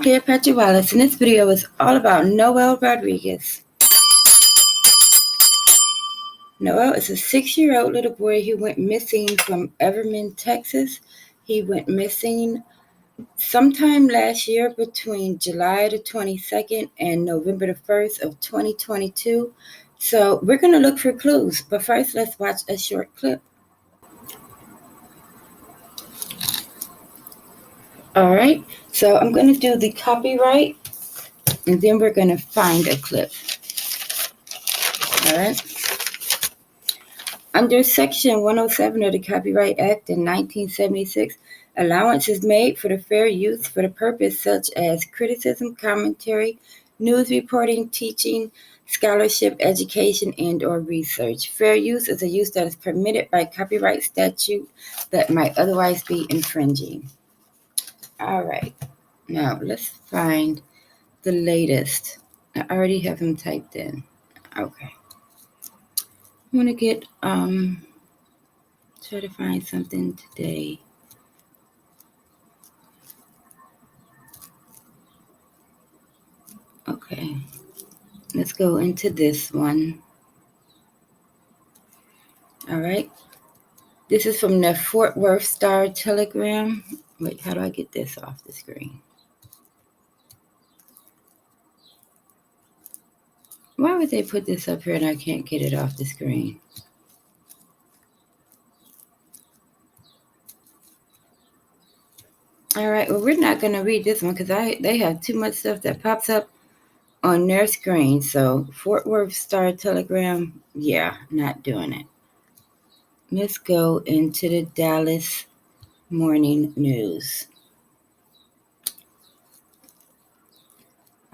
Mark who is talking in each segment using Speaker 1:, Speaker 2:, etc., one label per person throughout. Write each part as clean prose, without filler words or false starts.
Speaker 1: Cleopatra Wallace, and this video is all about Noel Rodriguez. Noel is a 6-year-old little boy who went missing from Everman, Texas. He went missing sometime last year between July the 22nd and November the 1st of 2022. So we're going to look for clues, but first let's watch a short clip. Alright, so I'm going to do the copyright and then we're going to find a clip. Alright. Under Section 107 of the Copyright Act in 1976, allowance is made for the fair use for the purpose such as criticism, commentary, news reporting, teaching, scholarship, education, and/or research. Fair use is a use that is permitted by copyright statute that might otherwise be infringing. All right, now let's find the latest. I already have them typed in. Okay. I'm going to get, try to find something today. Okay, let's go into this one. All right, this is from the Fort Worth Star Telegram. Wait, how do I get this off the screen? Why would they put this up here and I can't get it off the screen? All right, well, we're not going to read this one because they have too much stuff that pops up on their screen. So Fort Worth Star Telegram, yeah, not doing it. Let's go into the Dallas Morning News.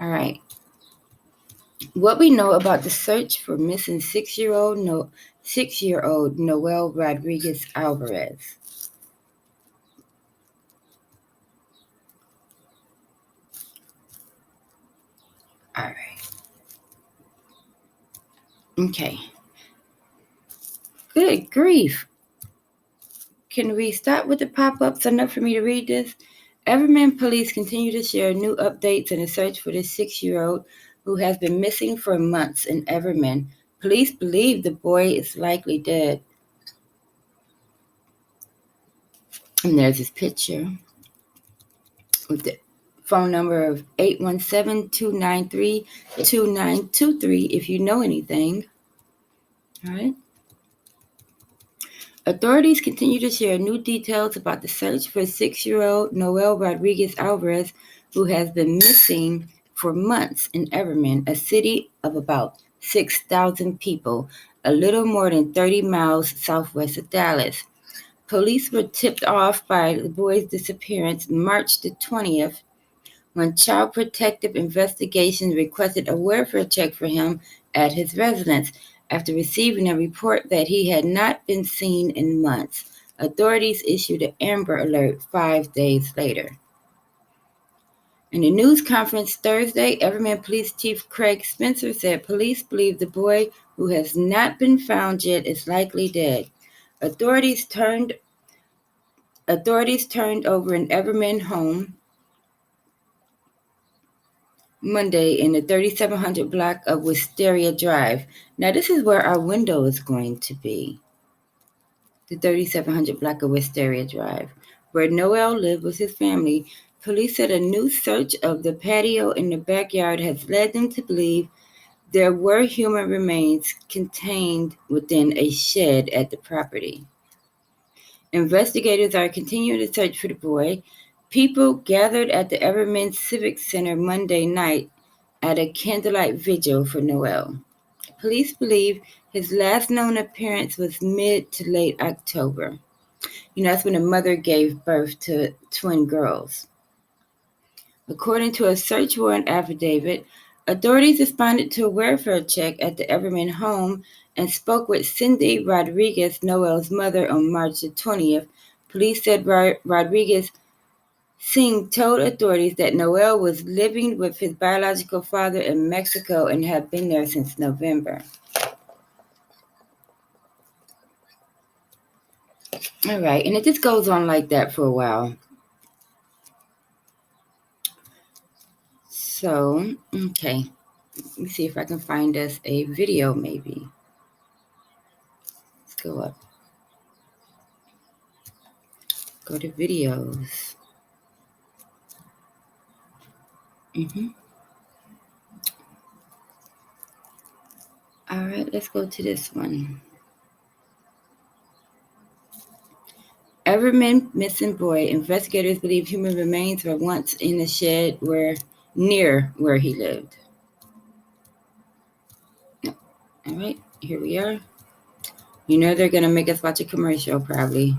Speaker 1: All right. What we know about the search for missing 6-year-old Noel Rodriguez Alvarez. All right. Okay. Good grief. Can we stop with the pop-ups enough for me to read this? Everman police continue to share new updates in the search for the 6-year-old who has been missing for months in Everman. Police believe the boy is likely dead. And there's his picture with the phone number of 817-293-2923 if you know anything. All right. Authorities continue to share new details about the search for 6-year-old Noel Rodriguez Alvarez, who has been missing for months in Everman, a city of about 6,000 people, a little more than 30 miles southwest of Dallas. Police were tipped off by the boy's disappearance March the 20th, when Child Protective Investigations requested a welfare check for him at his residence after receiving a report that he had not been seen in months. Authorities issued an Amber Alert 5 days later. In a news conference Thursday, Everman Police Chief Craig Spencer said police believe the boy, who has not been found yet, is likely dead. Authorities turned over an Everman home Monday in the 3700 block of Wisteria Drive. Now, this is where our window is going to be. The 3700 block of Wisteria Drive, where Noel lived with his family. Police said a new search of the patio in the backyard has led them to believe there were human remains contained within a shed at the property. Investigators are continuing to search for the boy. People gathered at the Everman Civic Center Monday night at a candlelight vigil for Noel. Police believe his last known appearance was mid to late October. That's when the mother gave birth to twin girls. According to a search warrant affidavit, authorities responded to a welfare check at the Everman home and spoke with Cindy Rodriguez, Noel's mother, on March the 20th. Police said Rodriguez Singh told authorities that Noel was living with his biological father in Mexico and had been there since November. All right, and it just goes on like that for a while. So, okay. Let me see if I can find us a video maybe. Let's go up. Go to videos. All right, let's go to this one. Everman missing boy. Investigators believe human remains were once in the shed near where he lived. All right, here we are. You know they're going to make us watch a commercial probably.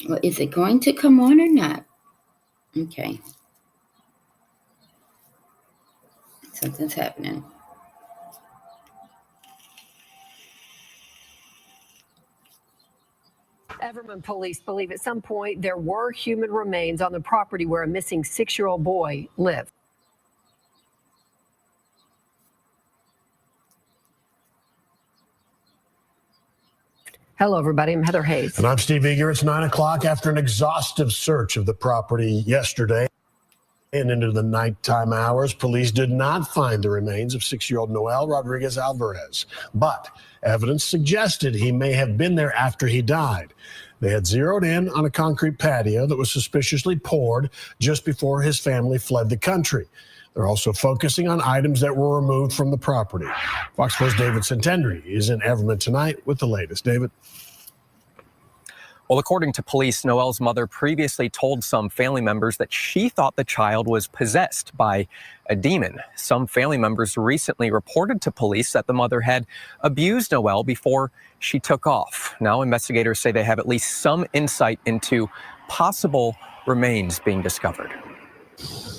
Speaker 1: Well, is it going to come on or not? Okay. Something's happening.
Speaker 2: Everman police believe at some point there were human remains on the property where a missing 6-year-old boy lived. Hello, everybody. I'm Heather Hayes.
Speaker 3: And I'm Steve Eager. It's 9 o'clock after an exhaustive search of the property yesterday and into the nighttime hours. Police did not find the remains of 6-year-old Noel Rodriguez Alvarez, but evidence suggested he may have been there after he died. They had zeroed in on a concrete patio that was suspiciously poured just before his family fled the country. They're also focusing on items that were removed from the property. Fox 4's David Santendry is in Everman tonight with the latest. David?
Speaker 4: Well, according to police, Noel's mother previously told some family members that she thought the child was possessed by a demon. Some family members recently reported to police that the mother had abused Noel before she took off. Now, investigators say they have at least some insight into possible remains being discovered.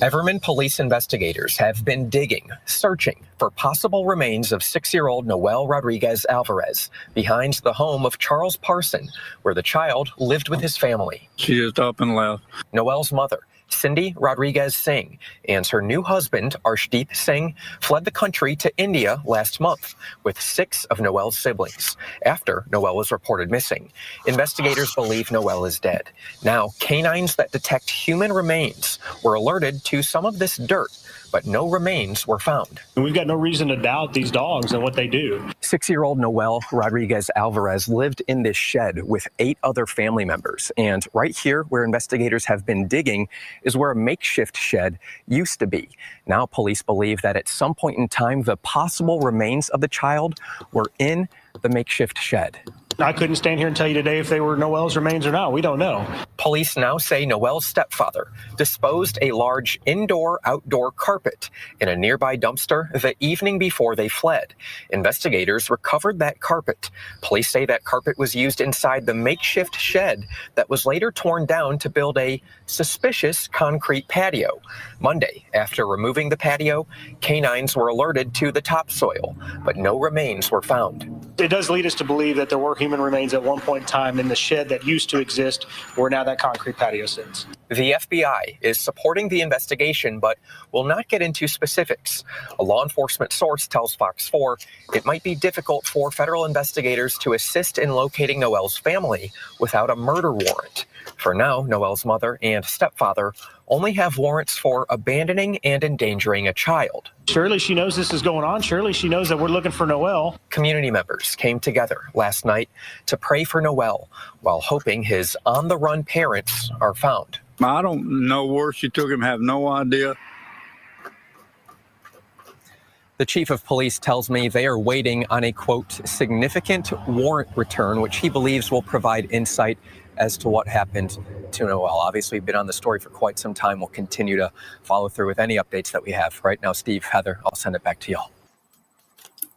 Speaker 4: Everman police investigators have been digging, searching for possible remains of 6-year-old Noel Rodriguez Alvarez behind the home of Charles Parson, where the child lived with his family.
Speaker 5: She just up and left.
Speaker 4: Noel's mother, Cindy Rodriguez Singh, and her new husband, Arshdeep Singh, fled the country to India last month with 6 of Noel's siblings after Noel was reported missing. Investigators believe Noel is dead. Now, canines that detect human remains were alerted to some of this dirt, but no remains were found.
Speaker 6: We've got no reason to doubt these dogs and what they do.
Speaker 4: 6-year-old Noel Rodriguez Alvarez lived in this shed with 8 other family members. And right here, where investigators have been digging, is where a makeshift shed used to be. Now, police believe that at some point in time, the possible remains of the child were in the makeshift shed.
Speaker 6: I couldn't stand here and tell you today if they were Noel's remains or not. We don't know.
Speaker 4: Police now say Noel's stepfather disposed a large indoor-outdoor carpet in a nearby dumpster the evening before they fled. Investigators recovered that carpet. Police say that carpet was used inside the makeshift shed that was later torn down to build a suspicious concrete patio. Monday, after removing the patio, canines were alerted to the topsoil, but no remains were found.
Speaker 6: It does lead us to believe that there were human remains at one point in time in the shed that used to exist where now that concrete patio sits.
Speaker 4: The FBI is supporting the investigation, but will not get into specifics. A law enforcement source tells Fox 4 it might be difficult for federal investigators to assist in locating Noel's family without a murder warrant. For now, Noel's mother and stepfather only have warrants for abandoning and endangering a child.
Speaker 6: Surely she knows this is going on. Surely she knows that we're looking for Noel.
Speaker 4: Community members came together last night to pray for Noel while hoping his on-the-run parents are found.
Speaker 5: I don't know where she took him, have no idea.
Speaker 4: The chief of police tells me they are waiting on a, quote, significant warrant return, which he believes will provide insight as to what happened to Noel. Obviously, we've been on the story for quite some time. We'll continue to follow through with any updates that we have. Right now, Steve, Heather, I'll send it back to y'all.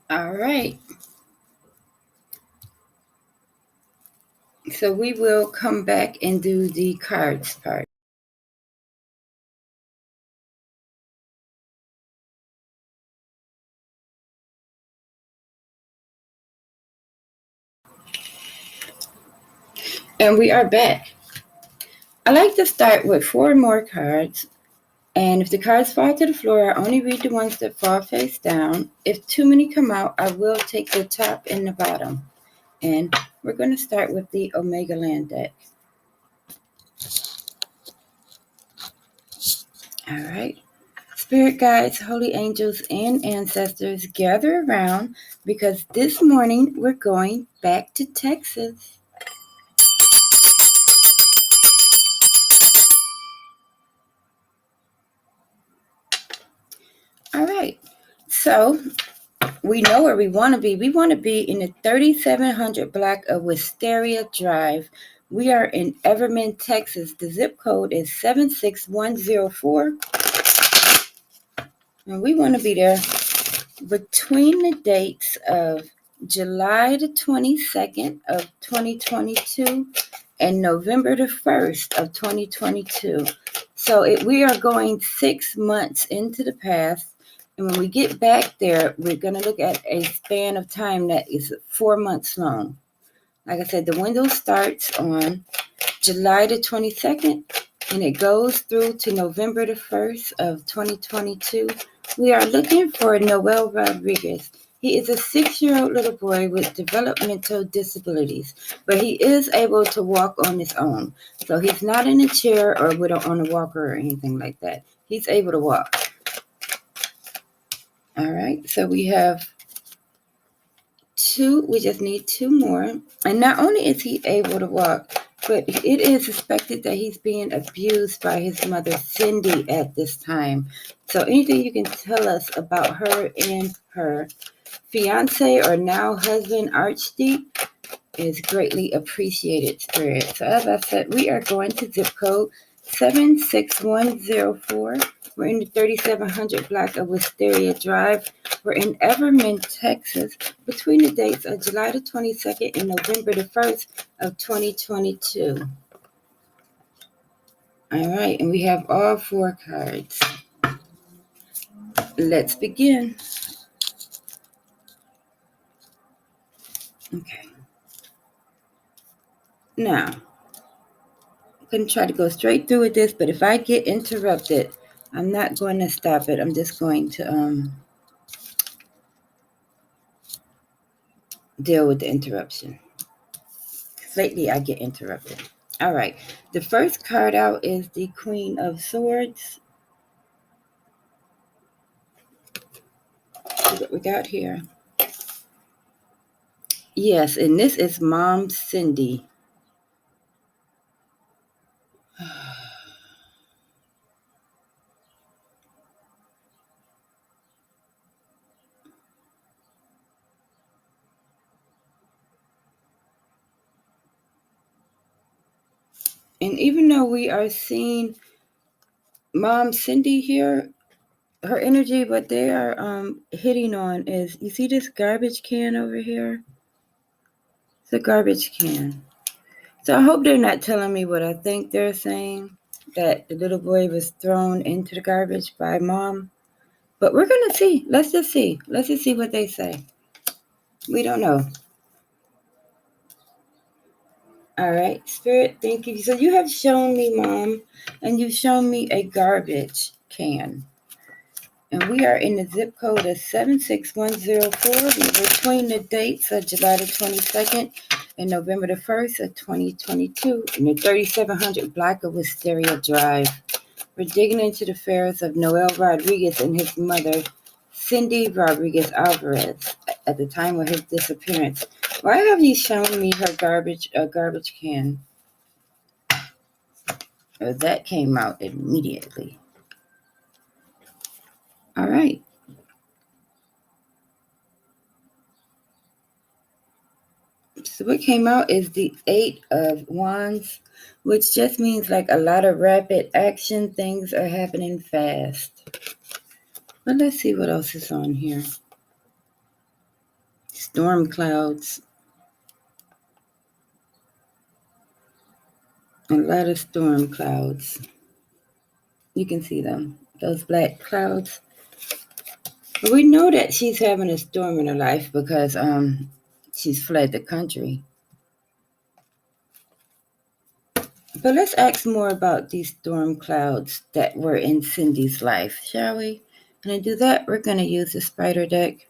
Speaker 1: All right. So we will come back and do the cards part. And we are back. I like to start with 4 more cards And if the cards fall to the floor, I only read the ones that fall face down. If too many come out, I will take the top and the bottom. And we're going to start with the Omega Land deck. All right. Spirit guides, holy angels, and ancestors, gather around because this morning we're going back to Texas. All right. So we know where we want to be. We want to be in the 3700 block of Wisteria Drive. We are in Everman, Texas. The zip code is 76104. And we want to be there between the dates of July the 22nd of 2022 and November the 1st of 2022. So we are going 6 months into the past. And when we get back there, we're going to look at a span of time that is 4 months long. Like I said, the window starts on July the 22nd, and it goes through to November the 1st of 2022. We are looking for Noel Rodriguez. He is a 6-year-old little boy with developmental disabilities, but he is able to walk on his own. So he's not in a chair or on a walker or anything like that. He's able to walk. All right, so we have 2. We just need 2 more. And not only is he able to walk, but it is suspected that he's being abused by his mother, Cindy, at this time. So anything you can tell us about her and her fiance or now husband, Archdeep, is greatly appreciated, Spirit. So as I said, we are going to zip code 76104. We're in the 3700 block of Wisteria Drive. We're in Everman, Texas, between the dates of July the 22nd and November the 1st of 2022. All right, and we have all 4 cards. Let's begin. Okay. Now, I'm going to try to go straight through with this, but if I get interrupted, I'm not going to stop it. I'm just going to deal with the interruption. Lately, I get interrupted. All right. The first card out is the Queen of Swords. See what we got here. Yes, and this is Mom Cindy. And even though we are seeing Mom Cindy here, her energy, what they are hitting on is, you see this garbage can over here? It's a garbage can. So I hope they're not telling me what I think they're saying, that the little boy was thrown into the garbage by Mom. But we're going to see. Let's just see. Let's just see what they say. We don't know. All right, Spirit, thank you. So you have shown me, Mom, and you've shown me a garbage can. And we are in the zip code of 76104. We're between the dates of July the 22nd and November the 1st of 2022 in the 3700 block of Wisteria Drive. We're digging into the affairs of Noel Rodriguez and his mother, Cindy Rodriguez Alvarez, at the time of his disappearance. Why have you shown me her garbage can? Oh, that came out immediately. All right. So what came out is the 8 of Wands, which just means like a lot of rapid action. Things are happening fast. But let's see what else is on here. Storm clouds. A lot of storm clouds. You can see them, those black clouds. But we know that she's having a storm in her life because she's fled the country. But let's ask more about these storm clouds that were in Cindy's life, shall we? And to do that, we're going to use the spider deck.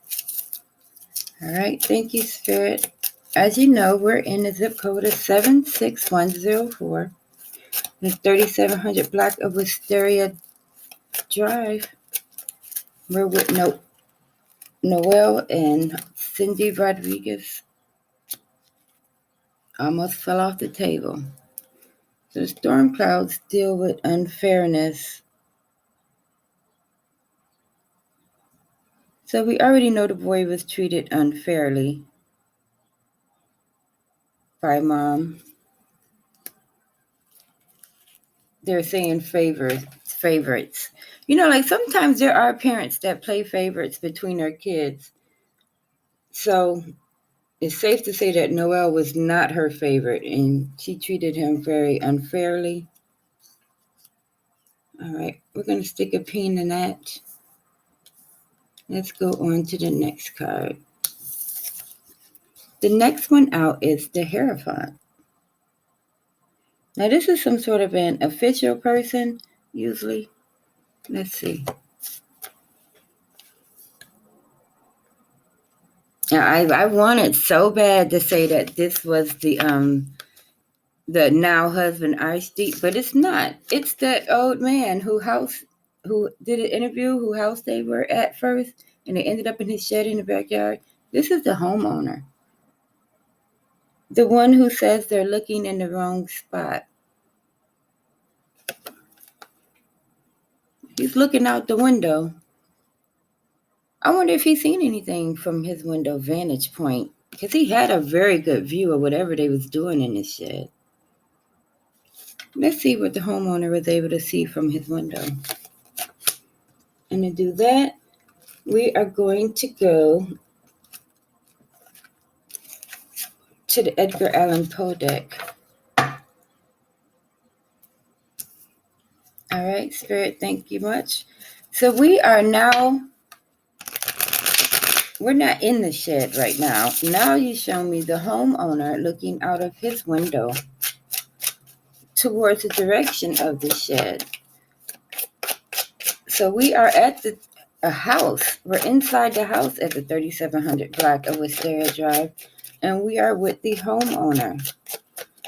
Speaker 1: All right, thank you, Spirit. As you know, we're in the zip code of 76104, the 3700 block of Wisteria Drive. We're with Noel and Cindy Rodriguez. Almost fell off the table. So the storm clouds deal with unfairness. So we already know the boy was treated unfairly by mom. They're saying favorites. You know, like sometimes there are parents that play favorites between their kids. So it's safe to say that Noel was not her favorite and she treated him very unfairly. All right, we're going to stick a pin in that. Let's go on to the next card. The next one out is the Hierophant. Now, this is some sort of an official person, usually. Let's see. Now, I wanted so bad to say that this was the now husband Archdeep, but it's not. It's that old man who did an interview, who house they were at first, and they ended up in his shed in the backyard. This is the homeowner. The one who says they're looking in the wrong spot. He's looking out the window. I wonder if he's seen anything from his window vantage point, because he had a very good view of whatever they was doing in his shed. Let's see what the homeowner was able to see from his window. And to do that, we are going to go to the Edgar Allan Poe deck. All right, Spirit, thank you much. So we're not in the shed right now. Now you show me the homeowner looking out of his window towards the direction of the shed. So we are at a house. We're inside the house at the 3700 block of Wisteria Drive, and we are with the homeowner.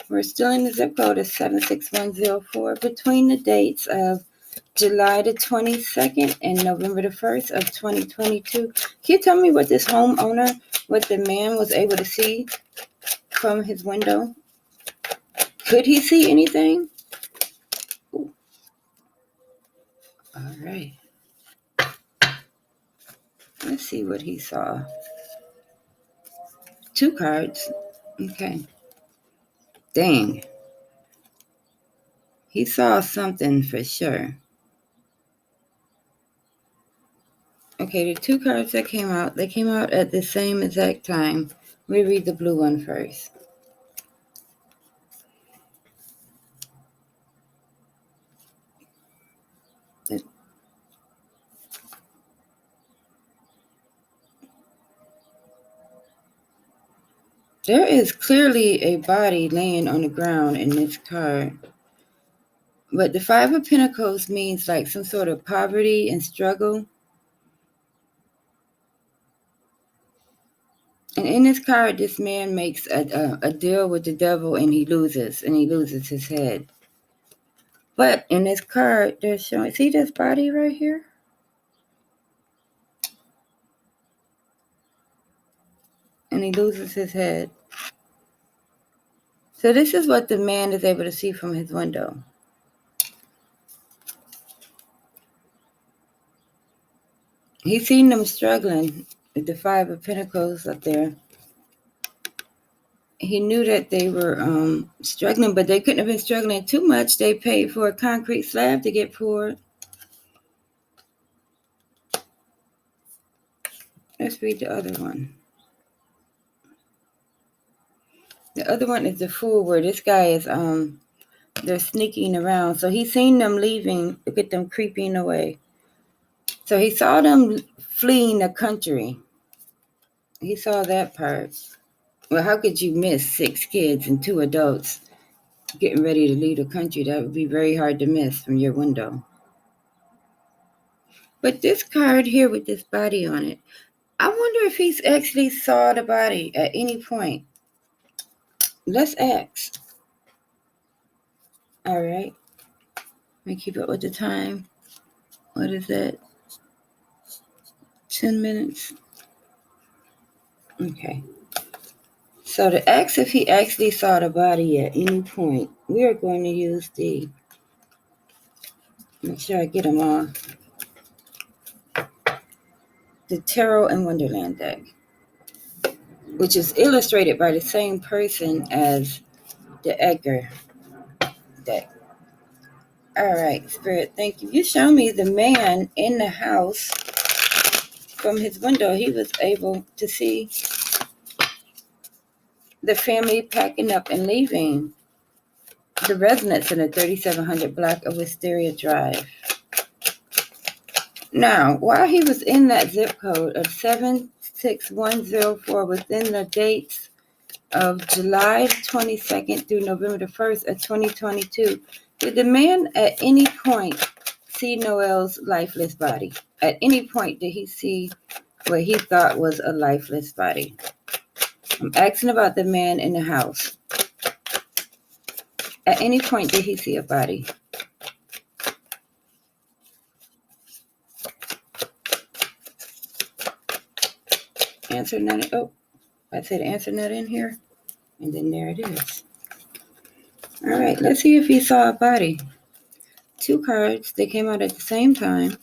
Speaker 1: We're still in the zip code of 76104 between the dates of July the 22nd and November the 1st of 2022. Can you tell me what this homeowner, what the man was able to see from his window? Could he see anything? Ooh. All right. Let's see what he saw. 2 cards. Okay. Dang. He saw something for sure. Okay, the 2 cards that came out, they came out at the same exact time. We read the blue one first. There is clearly a body laying on the ground in this card. But the 5 of Pentacles means like some sort of poverty and struggle. And in this card, this man makes a deal with the devil and he loses his head. But in this card, they're showing, see this body right here? And he loses his head. So this is what the man is able to see from his window. He's seen them struggling with the 5 of Pentacles up there. He knew that they were struggling, but they couldn't have been struggling too much. They paid for a concrete slab to get poured. Let's read the other one. The other one is the Fool, where this guy is, they're sneaking around. So he's seen them leaving. Look at them creeping away. So he saw them fleeing the country. He saw that part. Well, how could you miss 6 kids and 2 adults getting ready to leave the country. That would be very hard to miss from your window. But this card here with this body on it, I wonder if he's actually saw the body at any point. Let's ask. All right. Let me keep up with the time. What is that? 10 minutes. Okay. So to ask if he actually saw the body at any point, we are going to use make sure I get them all, the Tarot and Wonderland deck, which is illustrated by the same person as the Edgar deck. All right, Spirit, thank you. You show me the man in the house from his window. He was able to see the family packing up and leaving the residence in the 3700 block of Wisteria Drive. Now, while he was in that zip code of 76104 within the dates of July 22nd through November the 1st of 2022, did the man at any point see Noel's lifeless body? At any point did he see what he thought was a lifeless body? I'm asking about the man in the house. At any point did he see a body? Answer none. Oh, I said answer not in here. And then there it is. All right, let's see if he saw a body. Two cards. They came out at the same time.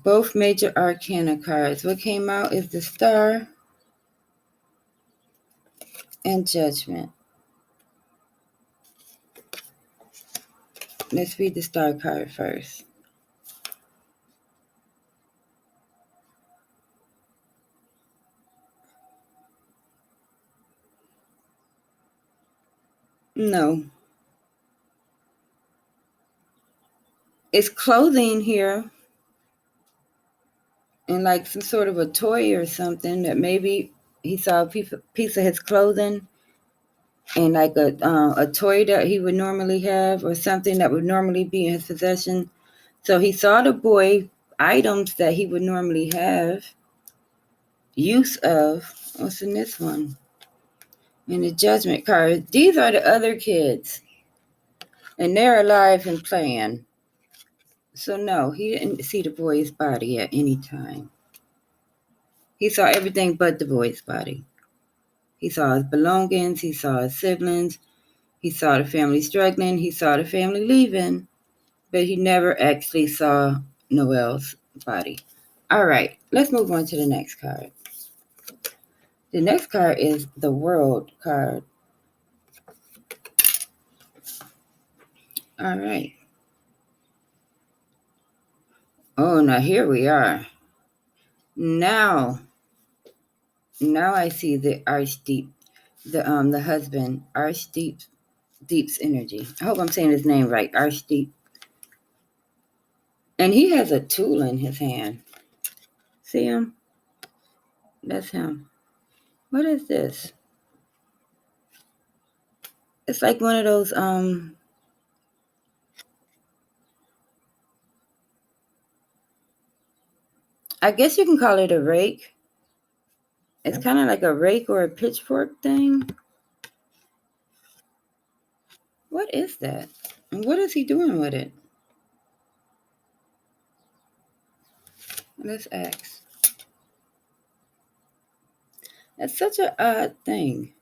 Speaker 1: Both major arcana cards. What came out is the Star and Judgment. Let's read the Star card first. No. It's clothing here. And like some sort of a toy or something that maybe he saw a piece of his clothing and like a toy that he would normally have or something that would normally be in his possession. So he saw the boy items that he would normally have use of. What's in this one? In the Judgment card. These are the other kids. And they're alive and playing. So no, he didn't see the boy's body at any time. He saw everything but the boy's body. He saw his belongings. He saw his siblings. He saw the family struggling. He saw the family leaving. But he never actually saw Noel's body. All right, let's move on to the next card. The next card is the World card. All right. Oh, now here we are. Now I see the Archdeep, the husband, Archdeep's energy. I hope I'm saying his name right, Archdeep. And he has a tool in his hand. See him? That's him. What is this? It's like one of those, I guess you can call it a rake. It's kind of like a rake or a pitchfork thing. What is that? And what is he doing with it? Let's ask. That's such an odd thing.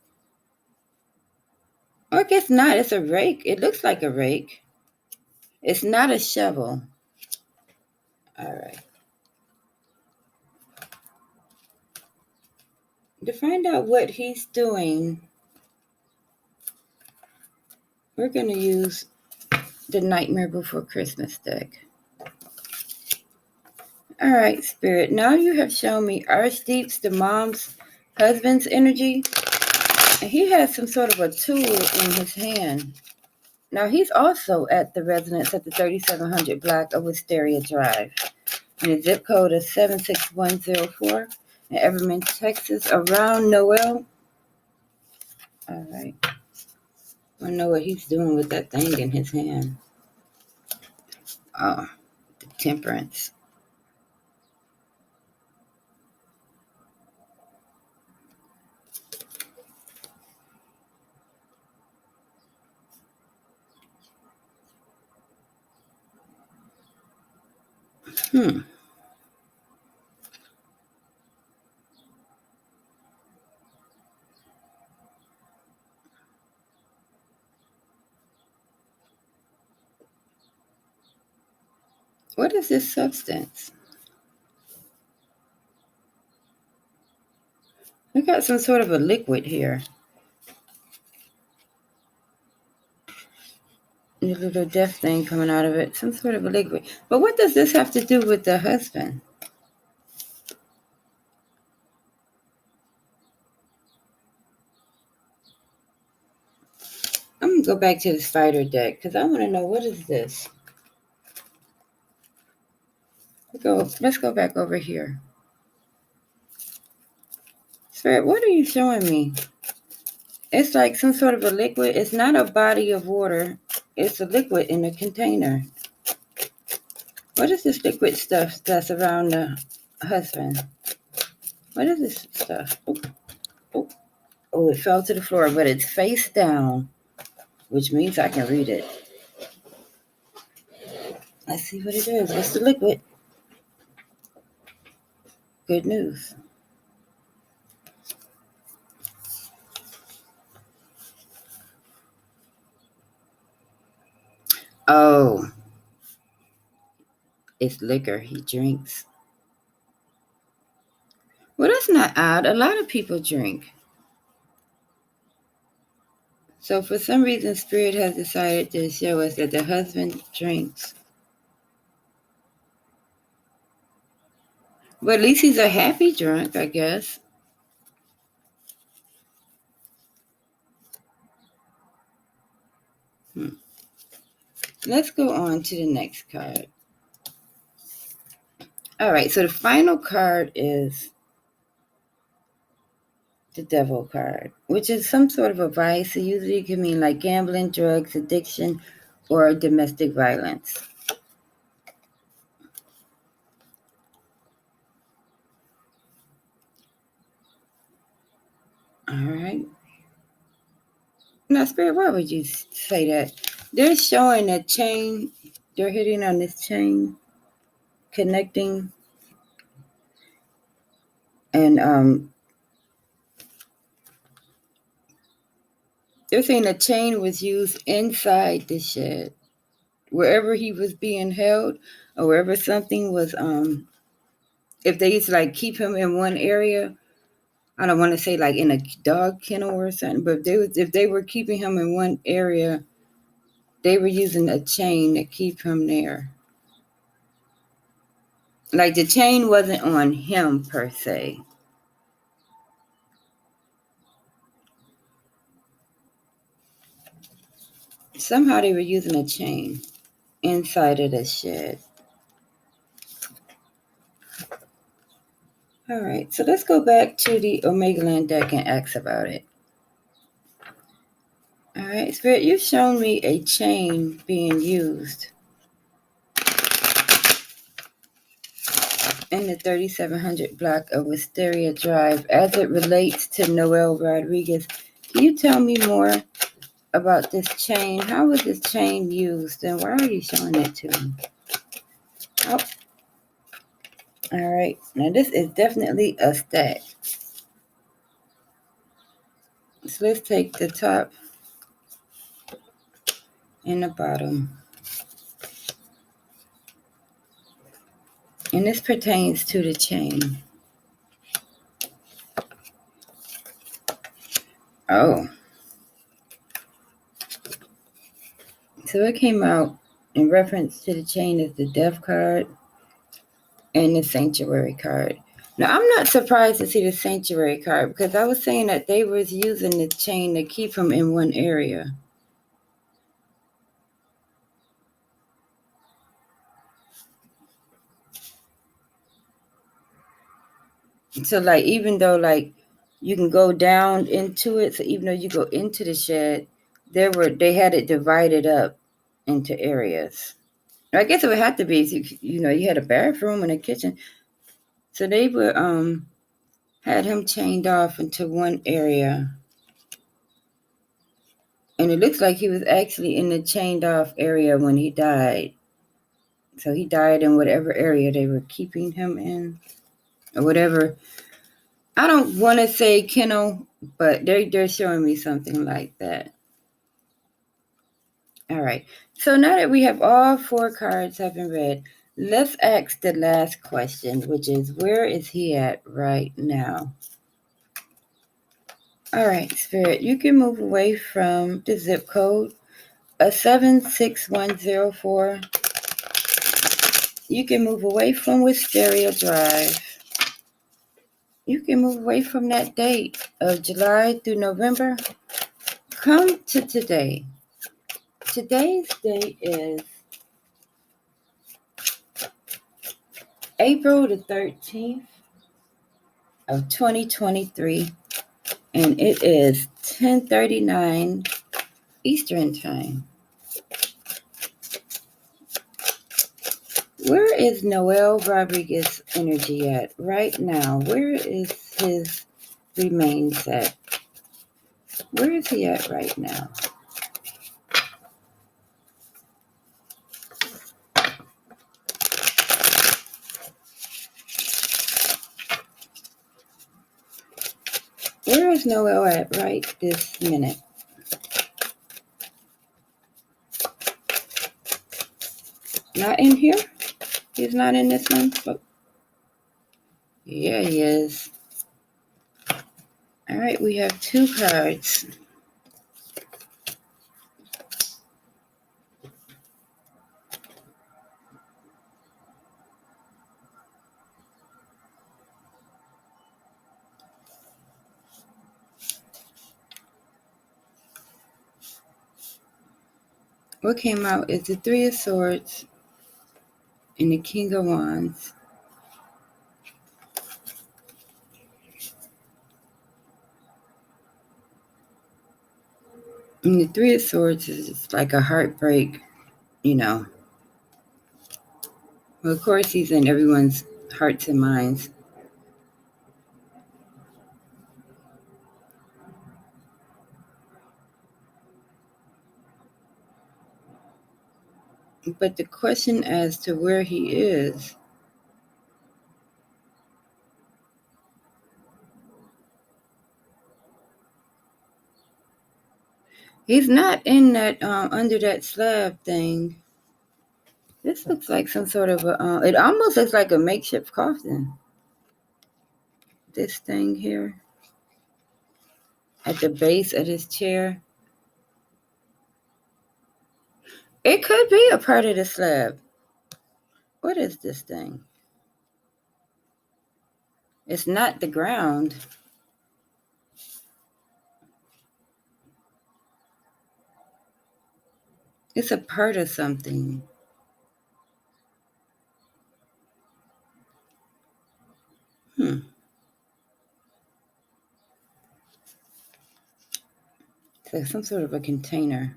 Speaker 1: Or I guess not. It's a rake. It looks like a rake. It's not a shovel. All right. To find out what he's doing, we're going to use the Nightmare Before Christmas deck. All right, Spirit. Now you have shown me Archdeep's, the mom's husband's energy. And he has some sort of a tool in his hand. Now, he's also at the residence at the 3700 block of Wisteria Drive. and the zip code is 76104 in Everman, Texas, around Noel. All right. I know what he's doing with that thing in his hand. Oh, the temperance. What is this substance? We got some sort of a liquid here. A little death thing coming out of it. Some sort of a liquid. But what does this have to do with the husband? I'm going to go back to the spider deck because I want to know, what is this? Let's go back over here. Spirit, what are you showing me? It's like some sort of a liquid. It's not a body of water. It's a liquid in a container. What is this liquid stuff that's around the husband? What is this stuff? Oh, it fell to the floor, but it's face down, which means I can read it. Let's see what it is. What's the liquid? Good news. Oh, it's liquor he drinks. Well, that's not odd. A lot of people drink. So for some reason, Spirit has decided to show us that the husband drinks. But at least he's a happy drunk, I guess. Let's go on to the next card. All right, so the final card is the devil card, which is some sort of a vice. It usually can mean like gambling, drugs, addiction, or domestic violence. All right. Now, Spirit, why would you say that? They're showing a chain. They're hitting on this chain, connecting. And they're saying a chain was used inside the shed. Wherever he was being held, or wherever something was, if they used to like keep him in one area, I don't want to say like in a dog kennel or something, but if they were keeping him in one area, they were using a chain to keep him there. Like the chain wasn't on him per se. Somehow they were using a chain inside of the shed. All right, so let's go back to the Omega Land deck and ask about it. All right, Spirit, you've shown me a chain being used in the 3700 block of Wisteria Drive as it relates to Noel Rodriguez. Can you tell me more about this chain? How was this chain used, and why are you showing it to me? Oh. All right, now this is definitely a stack. So let's take the top and the bottom. And this pertains to the chain. Oh. So it came out in reference to the chain as the Death card and the Sanctuary card. Now, I'm not surprised to see the Sanctuary card because I was saying that they was using the chain to keep him in one area. So like even though like you can go down into it, so even though you go into the shed, they had it divided up into areas. I guess it would have to be, you know, you had a bathroom and a kitchen. So they would had him chained off into one area. And it looks like he was actually in the chained off area when he died. So he died in whatever area they were keeping him in, or whatever. I don't want to say kennel, but they're showing me something like that. All right. So now that we have all 4 cards have been read, let's ask the last question, which is, where is he at right now? All right, Spirit, you can move away from the zip code, 76104. You can move away from Wisteria Drive. You can move away from that date of July through November. Come to today. Today's date is April the 13th of 2023, and it is 10:39 Eastern Time. Where is Noel Rodriguez energy at right now? Where is his remains at? Where is he at right now? Where is Noel at right this minute? Not in here? He's not in this one? Oh, yeah, he is. All right, we have 2 cards. What came out is the 3 of Swords and the King of Wands. And the 3 of Swords is just like a heartbreak, you know. Well, of course, he's in everyone's hearts and minds. But the question as to where he is, he's not in that, under that slab thing. This looks like some sort of a, it almost looks like a makeshift coffin. This thing here at the base of this chair. It could be a part of the slab. What is this thing? It's not the ground. It's a part of something. It's like some sort of a container.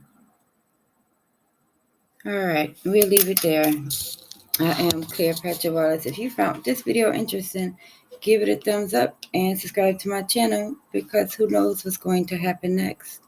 Speaker 1: All right, we'll leave it there. I am Cleopatra Wallace. If you found this video interesting, give it a thumbs up and subscribe to my channel, because who knows what's going to happen next.